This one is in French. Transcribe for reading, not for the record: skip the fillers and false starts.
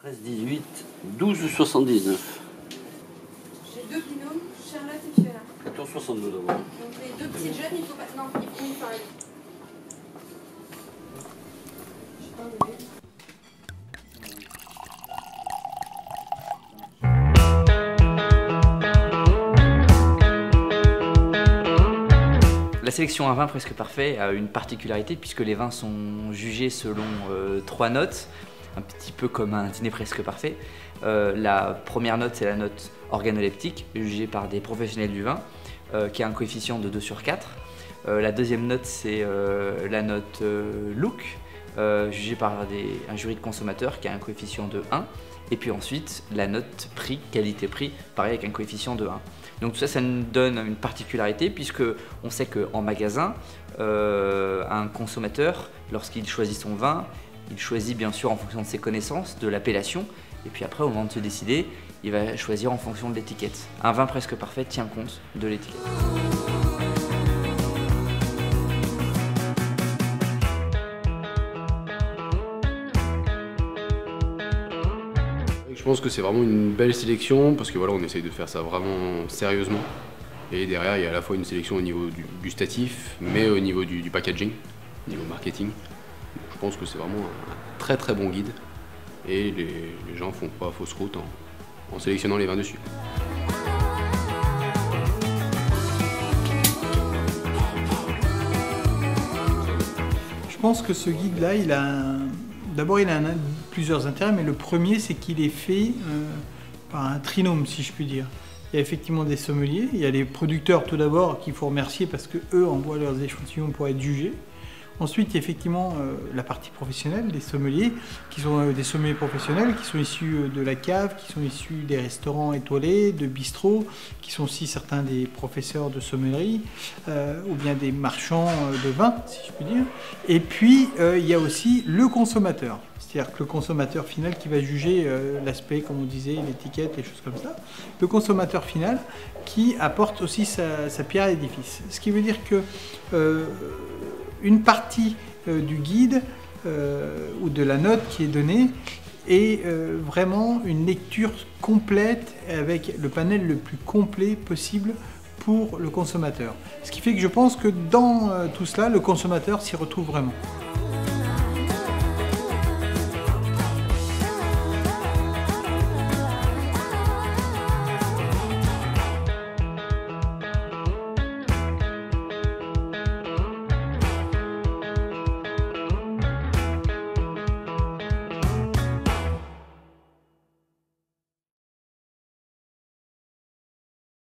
13,18, 12,79. J'ai deux binômes, Charlotte et Fiona. 14,62 d'abord. Donc les deux petites jeunes, il faut pas. Non, il faut une pareil. La sélection à vin presque parfait a une particularité puisque les vins sont jugés selon 3 notes, un petit peu comme un dîner presque parfait. La première note, c'est la note organoleptique, jugée par des professionnels du vin, qui a un coefficient de 2 sur 4. La deuxième note, c'est la note look, jugée par un jury de consommateurs qui a un coefficient de 1. Et puis ensuite, la note prix, qualité-prix, pareil avec un coefficient de 1. Donc tout ça, ça nous donne une particularité puisque on sait qu'en magasin, un consommateur, lorsqu'il choisit son vin, il choisit bien sûr en fonction de ses connaissances, de l'appellation, et puis après au moment de se décider, il va choisir en fonction de l'étiquette. Un vin presque parfait tient compte de l'étiquette. Je pense que c'est vraiment une belle sélection parce que voilà, on essaye de faire ça vraiment sérieusement. Et derrière, il y a à la fois une sélection au niveau du gustatif, mais au niveau du packaging, au niveau marketing. Je pense que c'est vraiment un très très bon guide. Et les gens font pas fausse route en sélectionnant les vins dessus. Je pense que ce guide-là, d'abord il a plusieurs intérêts, mais le premier c'est qu'il est fait par un trinôme, si je puis dire. Il y a effectivement des sommeliers, il y a les producteurs tout d'abord qu'il faut remercier parce qu'eux envoient leurs échantillons pour être jugés. Ensuite, il y a effectivement la partie professionnelle, des sommeliers, qui sont des sommeliers professionnels, qui sont issus de la cave, qui sont issus des restaurants étoilés, de bistrots, qui sont aussi certains des professeurs de sommellerie, ou bien des marchands de vin, si je puis dire. Et puis, il y a aussi le consommateur. C'est-à-dire que le consommateur final qui va juger l'aspect, comme on disait, l'étiquette, les choses comme ça. Le consommateur final qui apporte aussi sa pierre à l'édifice. Ce qui veut dire que une partie du guide ou de la note qui est donnée est vraiment une lecture complète avec le panel le plus complet possible pour le consommateur. Ce qui fait que je pense que dans tout cela, le consommateur s'y retrouve vraiment.